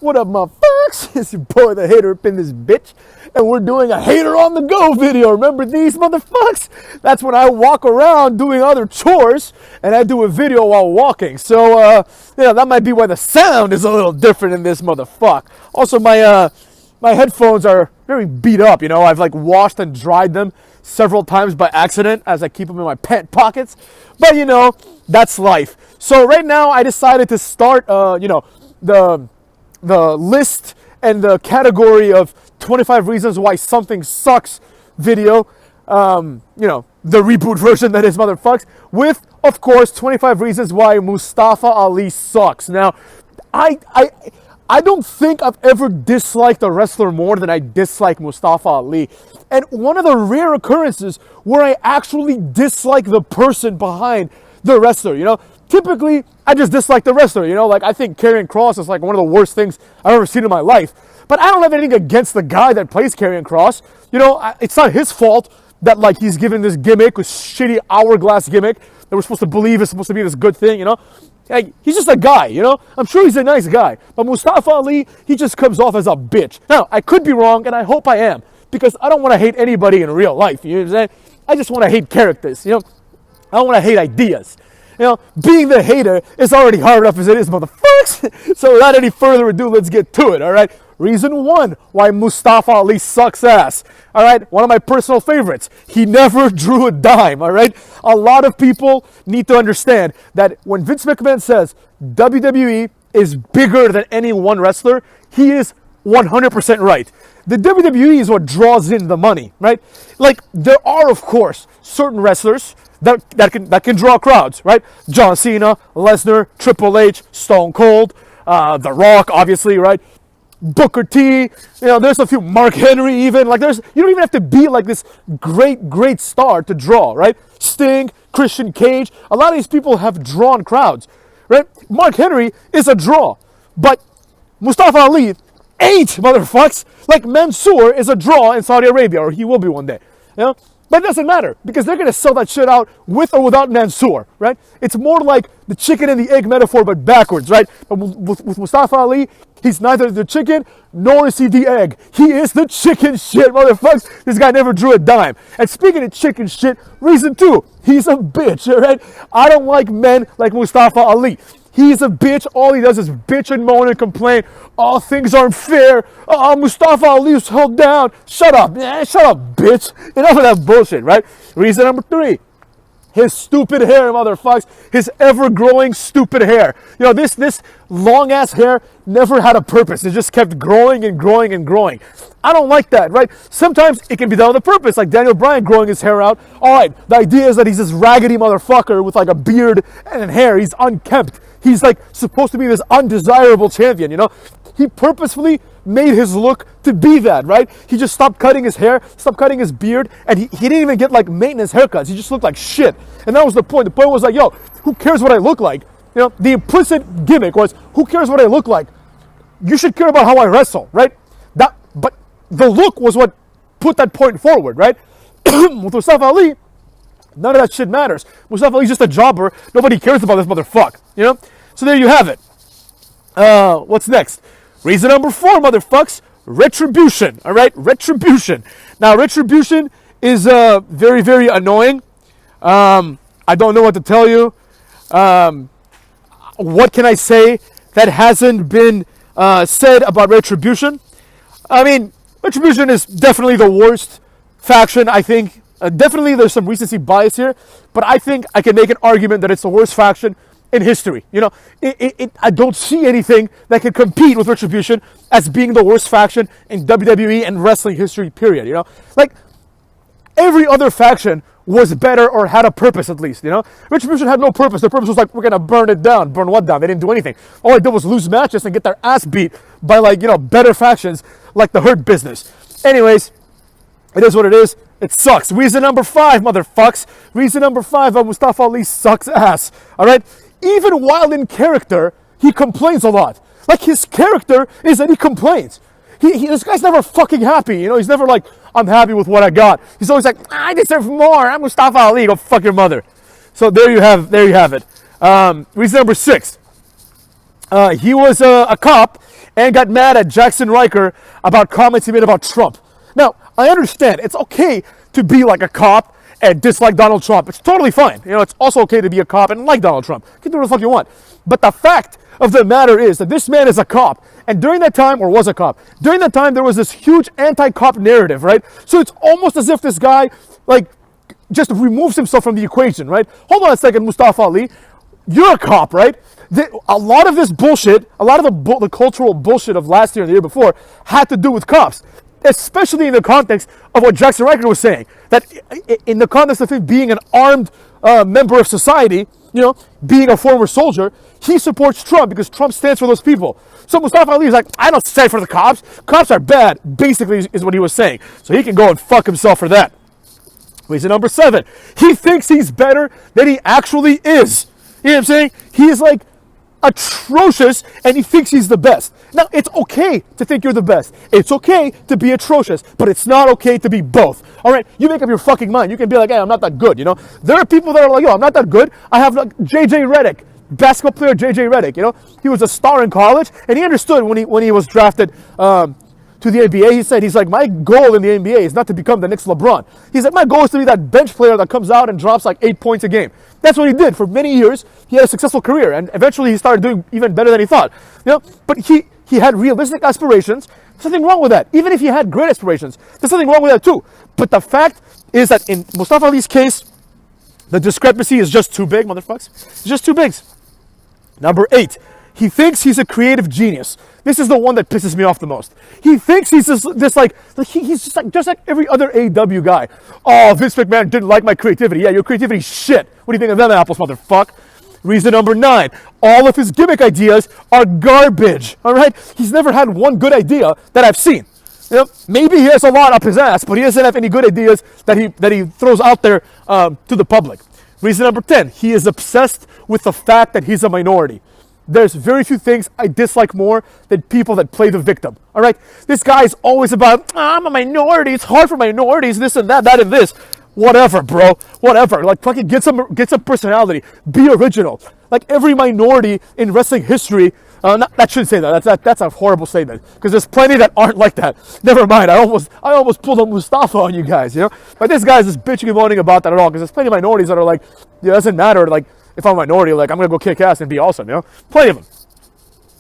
What up, motherfuckers? It's your boy, the hater up in this bitch. And we're doing a hater on the go video. Remember these motherfuckers? That's when I walk around doing other chores and I do a video while walking. So, that might be why the sound is a little different in this motherfucker. Also, my headphones are very beat up, I've like washed and dried them several times by accident as I keep them in my pant pockets. But, that's life. So right now I decided to start, the list and the category of 25 reasons why something sucks video, the reboot version that is motherfucks, with, of course, 25 reasons why Mustafa Ali sucks. Now, I don't think I've ever disliked a wrestler more than I dislike Mustafa Ali. And one of the rare occurrences where I actually dislike the person behind the wrestler, Typically, I just dislike the wrestler, I think Karrion Kross is like one of the worst things I've ever seen in my life. But I don't have anything against the guy that plays Karrion Kross. It's not his fault that like he's given this gimmick, this shitty hourglass gimmick that we're supposed to believe is supposed to be this good thing, Like, he's just a guy, I'm sure he's a nice guy. But Mustafa Ali, he just comes off as a bitch. Now, I could be wrong, and I hope I am. Because I don't want to hate anybody in real life, you know what I'm saying? I just want to hate characters, I don't want to hate ideas. Being the hater is already hard enough as it is, motherfuckers. So without any further ado, let's get to it, all right? Reason 1 why Mustafa Ali sucks ass, all right? One of my personal favorites. He never drew a dime, all right? A lot of people need to understand that when Vince McMahon says WWE is bigger than any one wrestler, he is 100% right. The WWE is what draws in the money, right? Like, there are, of course, certain wrestlers that can draw crowds, right? John Cena, Lesnar, Triple H, Stone Cold, The Rock, obviously, right? Booker T, there's a few, Mark Henry even, you don't even have to be like this great star to draw, right? Sting, Christian Cage, a lot of these people have drawn crowds, right? Mark Henry is a draw, but Mustafa Ali ain't, motherfucks. Like Mansoor is a draw in Saudi Arabia, or he will be one day, But it doesn't matter, because they're going to sell that shit out with or without Mansoor, right? It's more like the chicken and the egg metaphor, but backwards, right? But with Mustafa Ali, he's neither the chicken, nor is he the egg. He is the chicken shit, motherfuckers. This guy never drew a dime. And speaking of chicken shit, reason 2, he's a bitch, all right? I don't like men like Mustafa Ali. He's a bitch. All he does is bitch and moan and complain. Oh, things aren't fair. Oh, Mustafa Ali was held down. Shut up. Shut up, bitch. Enough of that bullshit, right? Reason number 3. His stupid hair, motherfuckers. His ever-growing stupid hair. This long-ass hair never had a purpose. It just kept growing and growing and growing. I don't like that, right? Sometimes it can be done with a purpose, like Daniel Bryan growing his hair out. All right, the idea is that he's this raggedy motherfucker with like a beard and hair. He's unkempt. He's like supposed to be this undesirable champion, He purposefully made his look to be that, right? He just stopped cutting his hair, stopped cutting his beard, and he didn't even get like maintenance haircuts. He just looked like shit. And that was the point. The point was like, yo, who cares what I look like? The implicit gimmick was, who cares what I look like? You should care about how I wrestle, right? But the look was what put that point forward, right? With Mustafa Ali, none of that shit matters. Mustafa Ali's just a jobber. Nobody cares about this motherfucker, So there you have it. What's next? Reason number 4, motherfucks. Retribution. All right? Retribution. Now, retribution is very, very annoying. I don't know what to tell you. What can I say that hasn't been said about retribution? I mean, retribution is definitely the worst faction, I think. Definitely there's some recency bias here, but I think I can make an argument that it's the worst faction in history. I don't see anything that can compete with Retribution as being the worst faction in WWE and wrestling history, period. Like, every other faction was better or had a purpose at least, Retribution had no purpose. Their purpose was like, we're going to burn it down. Burn what down? They didn't do anything. All they did was lose matches and get their ass beat by better factions like the Hurt Business. Anyways, it is what it is. It sucks. Reason number 5, motherfucks. Reason number 5 of Mustafa Ali sucks ass. All right? Even while in character, he complains a lot. Like, his character is that he complains. This guy's never fucking happy. He's never like, I'm happy with what I got. He's always like, I deserve more. I'm Mustafa Ali. Go fuck your mother. So there you have it. Reason number 6. He was a cop and got mad at Jackson Riker about comments he made about Trump. Now, I understand it's okay to be like a cop and dislike Donald Trump. It's totally fine. You know, it's also okay to be a cop and like Donald Trump. You can do what the fuck you want. But the fact of the matter is that this man is a cop. And during that time, or was a cop, during that time, there was this huge anti-cop narrative, right? So it's almost as if this guy, like, just removes himself from the equation, right? Hold on a second, Mustafa Ali. You're a cop, right? A lot of this bullshit, a lot of the cultural bullshit of last year and the year before had to do with cops, especially in the context of what Jackson Riker was saying. That in the context of him being an armed member of society, you know, being a former soldier, he supports Trump because Trump stands for those people. So Mustafa Ali is like, I don't stand for the cops. Cops are bad, basically, is what he was saying. So he can go and fuck himself for that. Reason number 7, he thinks he's better than he actually is. You know what I'm saying? He is like atrocious and he thinks he's the best. Now, it's okay to think you're the best. It's okay to be atrocious, but it's not okay to be both. All right? You make up your fucking mind. You can be like, hey, I'm not that good, you know? There are people that are like, yo, I'm not that good. I have like J.J. Redick, basketball player J.J. Redick, you know? He was a star in college and he understood when he was drafted to the NBA. He said, he's like, my goal in the NBA is not to become the next LeBron. He's like, my goal is to be that bench player that comes out and drops like 8 points a game. That's what he did for many years. He had a successful career, and eventually he started doing even better than he thought. You know, but he had realistic aspirations. There's nothing wrong with that. Even if he had great aspirations, there's nothing wrong with that too. But the fact is that in Mustafa Ali's case, the discrepancy is just too big, motherfuckers. It's just too big. Number 8, he thinks he's a creative genius. This is the one that pisses me off the most. He thinks he's he's just like every other AEW guy. Oh, Vince McMahon didn't like my creativity. Yeah, your creativity's shit. What do you think of them apples, motherfucker? Reason number 9, all of his gimmick ideas are garbage. All right, he's never had one good idea that I've seen. You know, maybe he has a lot up his ass, but he doesn't have any good ideas that he throws out there to the public. Reason number 10, he is obsessed with the fact that he's a minority. There's very few things I dislike more than people that play the victim. All right? This guy is always about, I'm a minority. It's hard for minorities, this and that and this. Whatever, bro. Whatever. Like, fucking get some personality. Be original. Like, every minority in wrestling history, that shouldn't say that. That's a horrible statement. Because there's plenty that aren't like that. Never mind. I almost pulled a Mustafa on you guys, you know? But this guy's just bitching and moaning about that at all. Because there's plenty of minorities that are like, it doesn't matter. Like, if I'm a minority, like, I'm going to go kick ass and be awesome, you know? Plenty of them.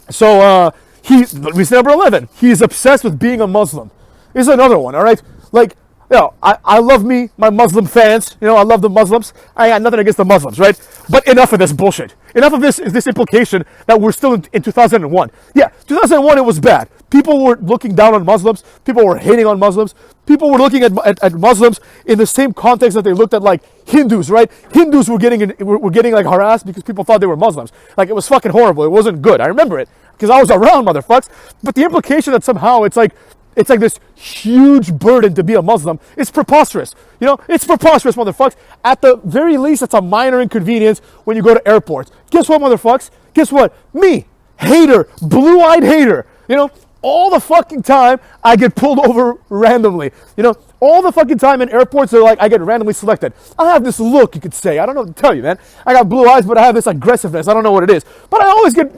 So, reason number 11, he's obsessed with being a Muslim. Here's another one, all right? Like, you know, I love my Muslim fans. You know, I love the Muslims. I got nothing against the Muslims, right? But enough of this bullshit. Enough of this implication that we're still in 2001. Yeah, 2001, it was bad. People were looking down on Muslims. People were hating on Muslims. People were looking at Muslims in the same context that they looked at, like, Hindus, right? Hindus were getting like harassed because people thought they were Muslims. Like, it was fucking horrible. It wasn't good. I remember it because I was around, motherfuckers. But the implication that somehow it's like this huge burden to be a Muslim. It's preposterous. You know, it's preposterous, motherfuckers. At the very least, it's a minor inconvenience when you go to airports. Guess what, motherfuckers? Guess what? Me, hater, blue-eyed hater. You know, all the fucking time I get pulled over randomly. You know, all the fucking time in airports they're like I get randomly selected. I have this look, you could say. I don't know what to tell you, man. I got blue eyes, but I have this aggressiveness. I don't know what it is. But I always get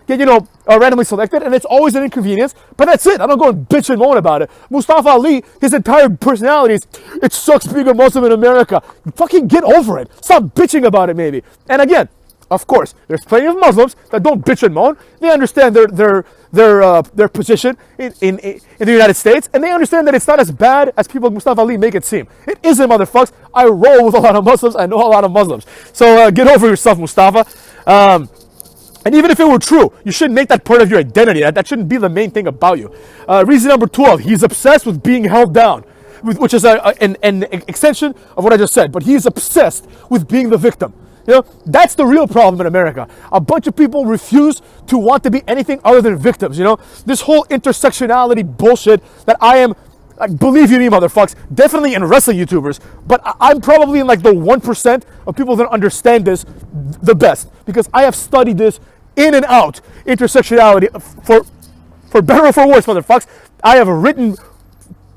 you know, randomly selected, and it's always an inconvenience, but that's it. I don't go and bitch and moan about it. Mustafa Ali, his entire personality is, it sucks being a Muslim in America. Fucking get over it. Stop bitching about it, maybe. And again, of course, there's plenty of Muslims that don't bitch and moan. They understand their position in the United States, and they understand that it's not as bad as people like Mustafa Ali make it seem. It isn't, motherfuckers. I roll with a lot of Muslims. I know a lot of Muslims. So get over yourself, Mustafa. And even if it were true, you shouldn't make that part of your identity. That shouldn't be the main thing about you. Reason number 12, he's obsessed with being held down, which is an extension of what I just said. But he's obsessed with being the victim. You know, that's the real problem in America. A bunch of people refuse to want to be anything other than victims. You know, this whole intersectionality bullshit that I am, like, believe you me, motherfuckers, definitely in wrestling YouTubers, but I'm probably in like the 1% of people that understand this the best, because I have studied this in and out, intersectionality, for better or for worse, motherfuckers. I have written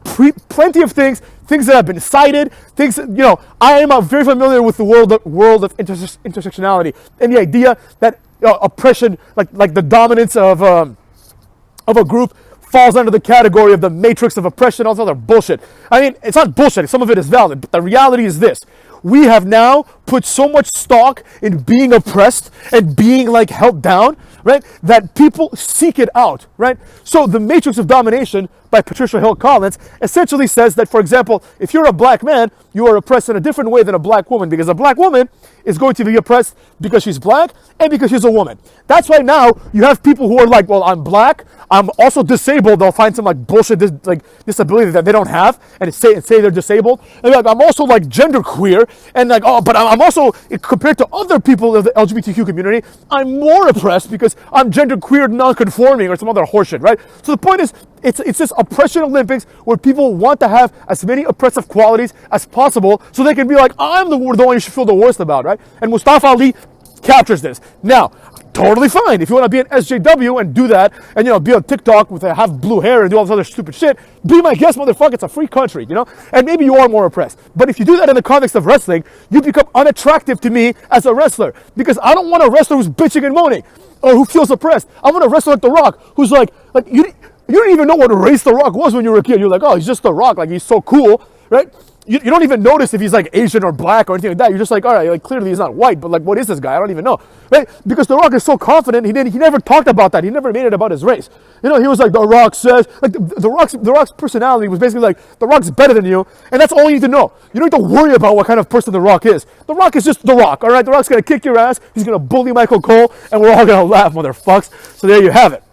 plenty of things that have been cited, things, you know, I am very familiar with the world of intersectionality and the idea that oppression, like the dominance of a group falls under the category of the matrix of oppression, all this other bullshit. I mean, it's not bullshit. Some of it is valid, but the reality is this. We have now put so much stock in being oppressed and being like held down, right, that people seek it out, right? So the matrix of domination by Patricia Hill Collins essentially says that, for example, if you're a black man, you are oppressed in a different way than a black woman, because a black woman is going to be oppressed because she's black and because she's a woman. That's why now you have people who are like, well, I'm black, I'm also disabled. They'll find some like bullshit disability that they don't have and say they're disabled. And like, I'm also like genderqueer, and like, oh, but I'm also, compared to other people of the LGBTQ community, I'm more oppressed because I'm genderqueer, non-conforming, or some other horseshit, right? So the point is, it's this oppression Olympics where people want to have as many oppressive qualities as possible so they can be like, I'm the one you should feel the worst about, right? And Mustafa Ali captures this. Now, totally fine. If you want to be an SJW and do that, and, you know, be on TikTok with have blue hair and do all this other stupid shit, be my guest, motherfucker. It's a free country, you know? And maybe you are more oppressed. But if you do that in the context of wrestling, you become unattractive to me as a wrestler, because I don't want a wrestler who's bitching and moaning or who feels oppressed. I want a wrestler like The Rock who's like you didn't even know what race The Rock was when you were a kid. You're like, oh, he's just The Rock. Like, he's so cool, right? You don't even notice if he's like Asian or black or anything like that. You're just like, all right, like clearly he's not white, but like, what is this guy? I don't even know, right? Because The Rock is so confident. He never talked about that. He never made it about his race. You know, he was like, The Rock says, like the Rock's personality was basically like, The Rock's better than you, and that's all you need to know. You don't need to worry about what kind of person The Rock is. The Rock is just The Rock, all right? The Rock's gonna kick your ass. He's gonna bully Michael Cole, and we're all gonna laugh, motherfucks. So there you have it.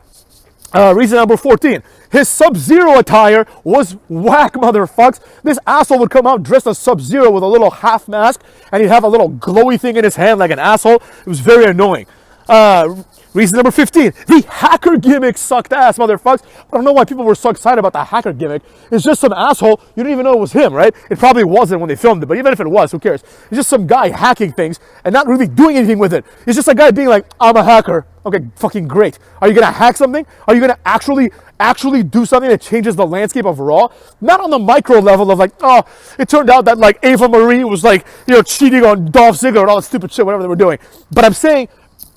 Reason number 14. His Sub-Zero attire was whack, motherfucks. This asshole would come out dressed as Sub-Zero with a little half mask, and he'd have a little glowy thing in his hand like an asshole. It was very annoying. Reason number 15. The hacker gimmick sucked ass, motherfucks. I don't know why people were so excited about the hacker gimmick. It's just some asshole. You didn't even know it was him, right? It probably wasn't when they filmed it, but even if it was, who cares? It's just some guy hacking things and not really doing anything with it. It's just a guy being like, I'm a hacker. Okay, fucking great. Are you gonna hack something? Are you gonna actually do something that changes the landscape of Raw? Not on the micro level of like, oh, it turned out that like Ava Marie was like, you know, cheating on Dolph Ziggler and all that stupid shit, whatever they were doing. But I'm saying,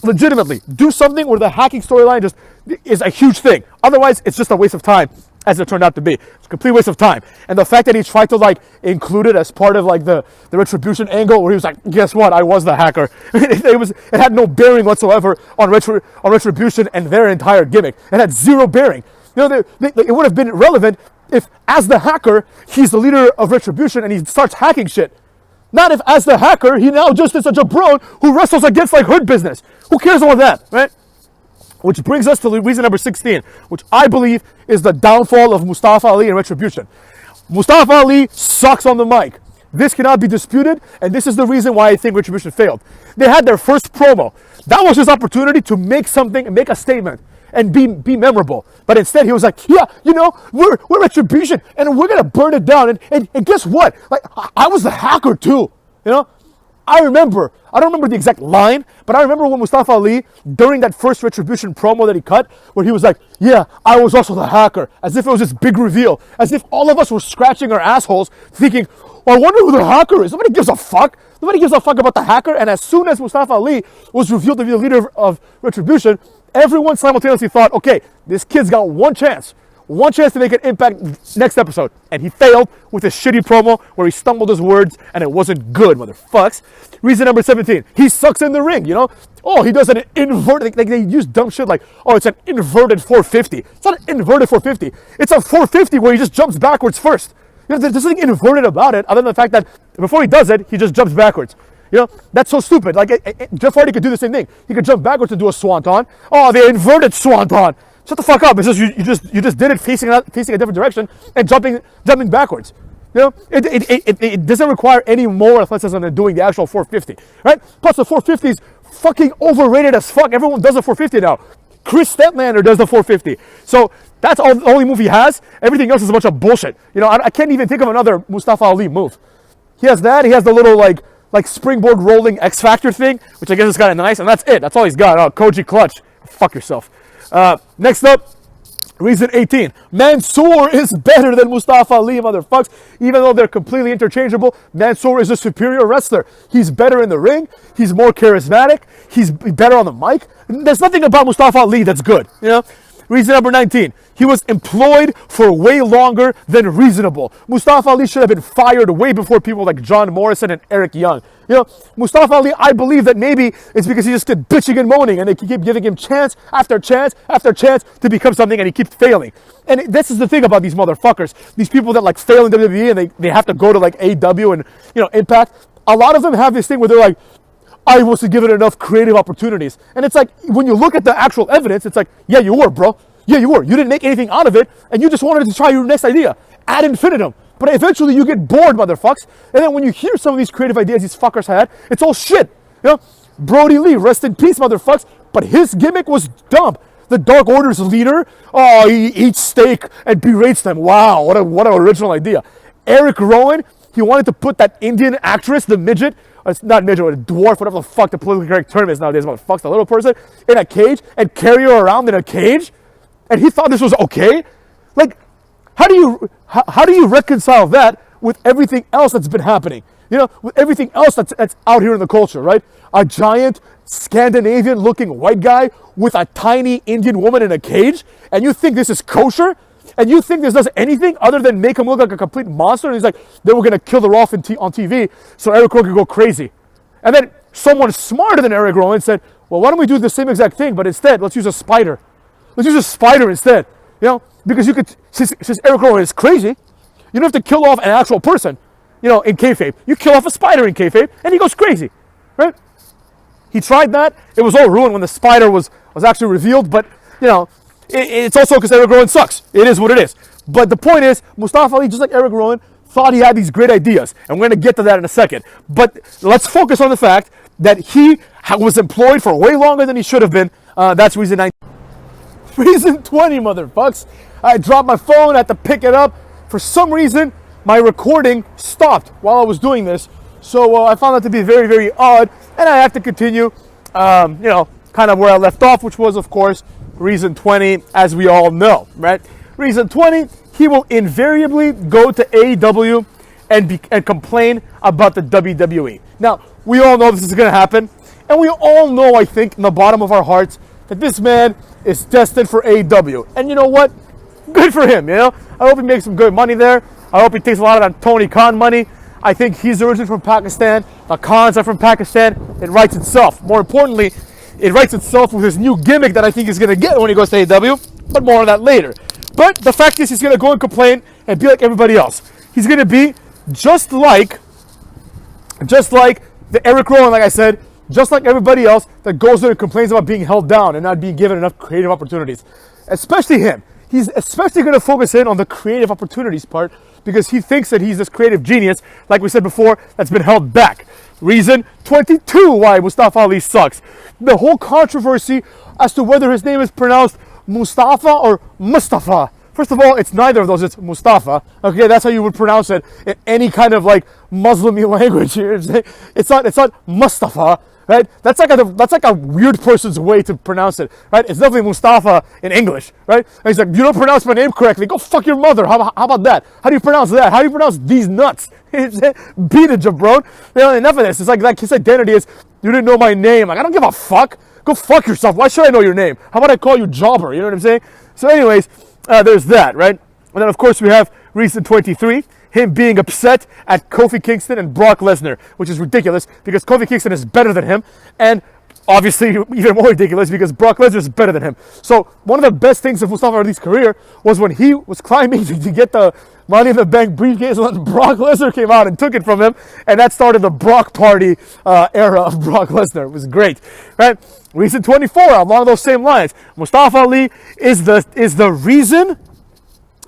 legitimately, do something where the hacking storyline just is a huge thing. Otherwise, it's just a waste of time, as it turned out to be. It's a complete waste of time. And the fact that he tried to like include it as part of like the Retribution angle, where he was like, guess what, I was the hacker. It had no bearing whatsoever on Retribution and their entire gimmick. It had zero bearing. You know, it would have been relevant if, as the hacker, he's the leader of Retribution and he starts hacking shit. Not if, as the hacker, he now just is a jabron who wrestles against like Hood Business. Who cares about that, right? Which brings us to reason number 16, which I believe is the downfall of Mustafa Ali and Retribution. Mustafa Ali sucks on the mic. This cannot be disputed, and this is the reason why I think Retribution failed. They had their first promo. That was his opportunity to make something, make a statement, and be memorable. But instead, he was like, yeah, you know, we're Retribution, and we're going to burn it down. And guess what? Like, I was the hacker, too, you know? I don't remember the exact line, but I remember when Mustafa Ali, during that first Retribution promo that he cut, where he was like, yeah, I was also the hacker, as if it was this big reveal, as if all of us were scratching our assholes, thinking, well, I wonder who the hacker is. Nobody gives a fuck. Nobody gives a fuck about the hacker. And as soon as Mustafa Ali was revealed to be the leader of Retribution, everyone simultaneously thought, okay, this kid's got one chance to make an impact next episode. And he failed with his shitty promo where he stumbled his words and it wasn't good, motherfucks. Reason number 17, he sucks in the ring, you know? Oh, he does an inverted, like they use dumb shit like, oh, it's an inverted 450. It's not an inverted 450. It's a 450 where he just jumps backwards first. You know, there's nothing inverted about it other than the fact that before he does it, he just jumps backwards. You know, that's so stupid. Like, Jeff Hardy could do the same thing. He could jump backwards and do a swanton. Oh, the inverted swanton. Shut the fuck up. It's just you just did it facing a different direction and jumping backwards. You know, it doesn't require any more athleticism than doing the actual 450, right? Plus the 450 is fucking overrated as fuck. Everyone does the 450 now. Chris Statlander does the 450. So that's the only move he has. Everything else is a bunch of bullshit. You know, I can't even think of another Mustafa Ali move. He has that. He has the little like springboard rolling X Factor thing, which I guess is kind of nice, and that's it. That's all he's got. Oh, Koji Clutch. Fuck yourself. Next up, Reason 18, Mansoor is better than Mustafa Ali, motherfucks. Even though they're completely interchangeable, Mansoor is a superior wrestler. He's better in the ring. He's more charismatic. He's better on the mic. There's nothing about Mustafa Ali that's good, you know? Reason number 19, he was employed for way longer than reasonable. Mustafa Ali should have been fired way before people like John Morrison and Eric Young. You know, Mustafa Ali, I believe that maybe it's because he just did bitching and moaning and they keep giving him chance after chance after chance to become something and he keeps failing. And this is the thing about these motherfuckers. These people that like fail in WWE and they have to go to like AEW and, you know, Impact. A lot of them have this thing where they're like, I wasn't given enough creative opportunities. And it's like, when you look at the actual evidence, it's like, yeah, you were, bro. Yeah, you were. You didn't make anything out of it, and you just wanted to try your next idea ad infinitum. But eventually you get bored, motherfucks. And then when you hear some of these creative ideas these fuckers had, it's all shit. You know, Brody Lee, rest in peace, motherfucks. But his gimmick was dumb. The Dark Order's leader, oh, he eats steak and berates them. Wow, what an original idea. Eric Rowan, he wanted to put that Indian actress, the midget, it's not midget, a dwarf, whatever the fuck the politically correct term is nowadays, motherfucks, the little person, in a cage and carry her around in a cage. And he thought this was okay? Like, how do you reconcile that with everything else that's been happening? You know, with everything else that's out here in the culture, right? A giant Scandinavian-looking white guy with a tiny Indian woman in a cage, and you think this is kosher? And you think this does anything other than make him look like a complete monster? And he's like, they were going to kill the Raw on TV so Eric Rowan could go crazy. And then someone smarter than Eric Rowan said, well, why don't we do the same exact thing, but instead, let's use a spider. Let's use a spider instead, you know, because you could, since Eric Rowan is crazy, you don't have to kill off an actual person, you know, in kayfabe. You kill off a spider in kayfabe, and he goes crazy, right? He tried that. It was all ruined when the spider was actually revealed, but, you know, it's also because Eric Rowan sucks. It is what it is. But the point is, Mustafa Ali, just like Eric Rowan, thought he had these great ideas, and we're going to get to that in a second. But let's focus on the fact that he was employed for way longer than he should have been. That's reason 19. Reason 20, motherfucks. I dropped my phone, I had to pick it up. For some reason, my recording stopped while I was doing this. So I found that to be very, very odd. And I have to continue, you know, kind of where I left off, which was, of course, reason 20, as we all know, right? Reason 20, he will invariably go to AEW and complain about the WWE. Now, we all know this is going to happen. And we all know, I think, in the bottom of our hearts, that this man is destined for AEW. And you know what? Good for him, you know? I hope he makes some good money there. I hope he takes a lot of that Tony Khan money. I think he's originally from Pakistan. The Khans are from Pakistan. It writes itself. More importantly, it writes itself with his new gimmick that I think he's going to get when he goes to AEW. But more on that later. But the fact is, he's going to go and complain and be like everybody else. He's going to be just like the Eric Rowan, like I said, just like everybody else that goes there and complains about being held down and not being given enough creative opportunities. Especially him. He's especially going to focus in on the creative opportunities part because he thinks that he's this creative genius, like we said before, that's been held back. Reason 22 why Mustafa Ali sucks. The whole controversy as to whether his name is pronounced Mustafa or Mustafa. First of all, it's neither of those, it's Mustafa. Okay, that's how you would pronounce it in any kind of like Muslim-y language. It's not Mustafa. Right? That's like a weird person's way to pronounce it. Right? It's definitely Mustafa in English. Right? And he's like, you don't pronounce my name correctly. Go fuck your mother. How about that? How do you pronounce that? How do you pronounce these nuts? Beat it, jabron. You know, enough of this. It's like that kid's identity is, you didn't know my name. Like, I don't give a fuck. Go fuck yourself. Why should I know your name? How about I call you Jobber? You know what I'm saying? So anyways, there's that, right? And then, of course, we have reason 23. Him being upset at Kofi Kingston and Brock Lesnar, which is ridiculous because Kofi Kingston is better than him, and obviously even more ridiculous because Brock Lesnar is better than him. So one of the best things of Mustafa Ali's career was when he was climbing to get the Money in the Bank briefcase, and then Brock Lesnar came out and took it from him, and that started the Brock Party era of Brock Lesnar. It was great, right? Reason 24, along those same lines, Mustafa Ali is the reason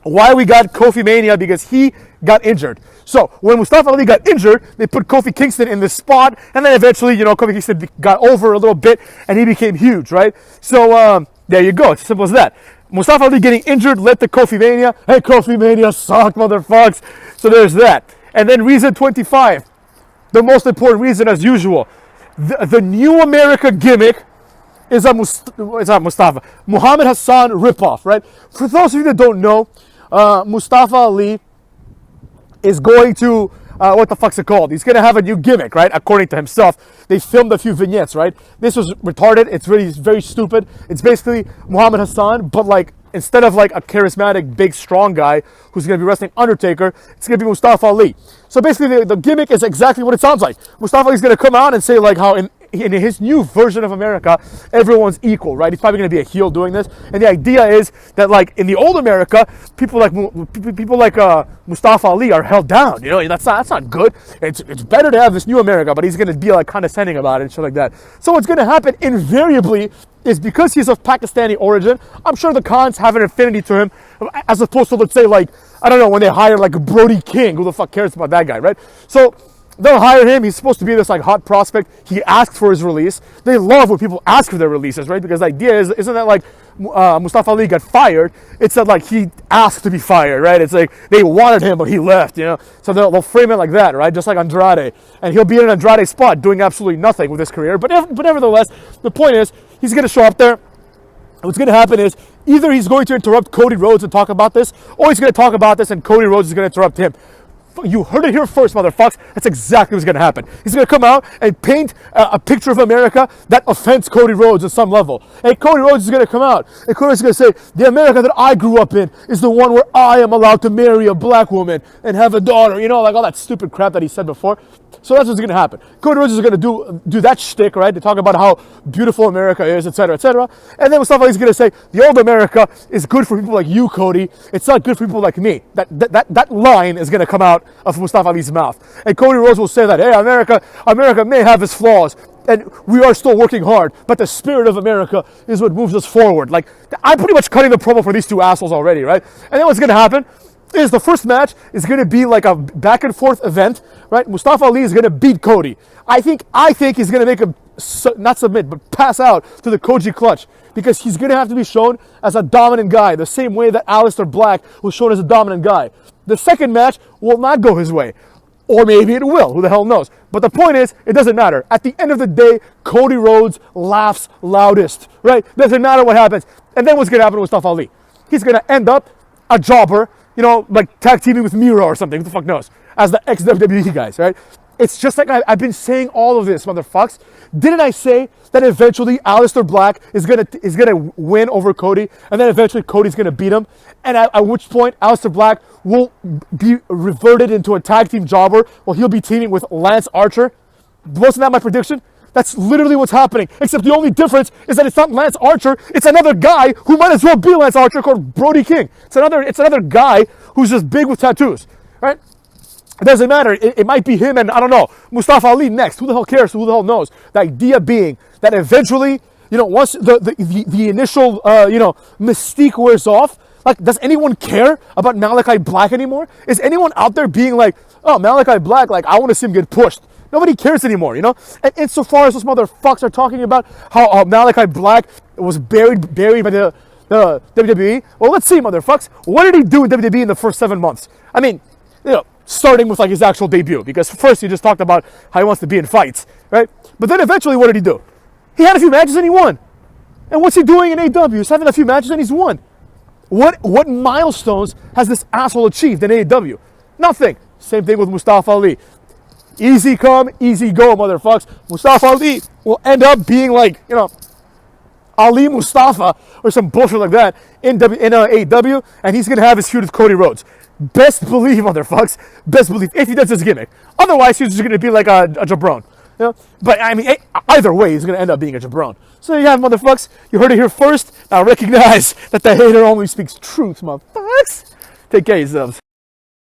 why we got Kofi Mania, because he got injured. So when Mustafa Ali got injured, they put Kofi Kingston in this spot, and then eventually, you know, Kofi Kingston got over a little bit, and he became huge, right? So there you go. It's as simple as that. Mustafa Ali getting injured led to Kofi Mania. Hey, Kofi Mania sucked, motherfucks. So there's that. And then reason 25, the most important reason as usual, the New America gimmick is it's not Mustafa. Muhammad Hassan ripoff, right? For those of you that don't know, Mustafa Ali is going to, what the fuck's it called? He's going to have a new gimmick, right? According to himself. They filmed a few vignettes, right? This was retarded. It's really very stupid. It's basically Muhammad Hassan, but like, instead of like a charismatic, big, strong guy who's going to be wrestling Undertaker, it's going to be Mustafa Ali. So basically, the gimmick is exactly what it sounds like. Mustafa Ali's going to come out and say like how in his new version of America, everyone's equal, right? He's probably going to be a heel doing this. And the idea is that like in the old America, people like Mustafa Ali are held down. You know, that's not good. It's better to have this new America, but he's going to be like condescending about it and shit like that. So what's going to happen invariably is because he's of Pakistani origin, I'm sure the Khans have an affinity to him, as opposed to, let's say, like, I don't know, when they hire like Brody King, who the fuck cares about that guy, right? So they'll hire him. He's supposed to be this like hot prospect. He asked for his release. They love when people ask for their releases, right? Because the idea isn't that like Mustafa Ali got fired. It's that like he asked to be fired, right? It's like they wanted him, but he left, you know? So they'll frame it like that, right? Just like Andrade. And he'll be in an Andrade spot doing absolutely nothing with his career. But nevertheless, the point is, he's going to show up there. What's going to happen is either he's going to interrupt Cody Rhodes and talk about this, or he's going to talk about this and Cody Rhodes is going to interrupt him. You heard it here first, motherfuckers. That's exactly what's going to happen. He's going to come out and paint a picture of America that offends Cody Rhodes at some level. And Cody Rhodes is going to come out. And Cody Rhodes is going to say, the America that I grew up in is the one where I am allowed to marry a black woman and have a daughter. You know, like all that stupid crap that he said before. So that's what's going to happen. Cody Rhodes is going to do that shtick, right? To talk about how beautiful America is, etc., etc. And then Mustafa Ali is going to say, the old America is good for people like you, Cody. It's not good for people like me. That line is going to come out of Mustafa Ali's mouth. And Cody Rhodes will say that, hey, America may have its flaws, and we are still working hard, but the spirit of America is what moves us forward. Like, I'm pretty much cutting the promo for these two assholes already, right? And then what's going to happen is the first match is going to be like a back and forth event, right? Mustafa Ali is going to beat Cody. I think he's going to make him not submit, but pass out to the Koji clutch, because he's going to have to be shown as a dominant guy, the same way that Aleister Black was shown as a dominant guy. The second match will not go his way. Or maybe it will. Who the hell knows? But the point is, it doesn't matter. At the end of the day, Cody Rhodes laughs loudest, right? Doesn't matter what happens. And then what's going to happen with Mustafa Ali? He's going to end up a jobber, you know, like tag teaming with Miro or something. Who the fuck knows? As the ex-WWE guys, right? It's just like I've been saying all of this, motherfucks. Didn't I say that eventually Aleister Black is gonna win over Cody, and then eventually Cody's gonna beat him, and at which point Aleister Black will be reverted into a tag team jobber while he'll be teaming with Lance Archer? Wasn't that my prediction? That's literally what's happening, except the only difference is that it's not Lance Archer, it's another guy who might as well be Lance Archer called Brody King. It's another guy who's just big with tattoos, right? It doesn't matter. It might be him and, I don't know, Mustafa Ali next. Who the hell cares? Who the hell knows? The idea being that eventually, you know, once the initial, mystique wears off, like, does anyone care about Malachi Black anymore? Is anyone out there being like, oh, Malachi Black, like, I want to see him get pushed? Nobody cares anymore, you know? And insofar as those motherfuckers are talking about how Malachi Black was buried by the WWE, well, let's see, motherfuckers. What did he do in WWE in the first 7 months? I mean, you know, starting with like his actual debut, because first he just talked about how he wants to be in fights, right? But then eventually, what did he do? He had a few matches and he won. And what's he doing in AEW? He's having a few matches and he's won. What milestones has this asshole achieved in AEW? Nothing. Same thing with Mustafa Ali. Easy come, easy go, motherfuckers. Mustafa Ali will end up being like, you know, Ali Mustafa or some bullshit like that in AEW, and he's gonna have his feud with Cody Rhodes. Best believe, motherfuckers. Best believe, if he does his gimmick. Otherwise, he's just going to be like a jabron. You know? But, I mean, either way, he's going to end up being a jabron. So, you have, motherfuckers. You heard it here first. Now recognize that the hater only speaks truth, motherfuckers. Take care of yourselves.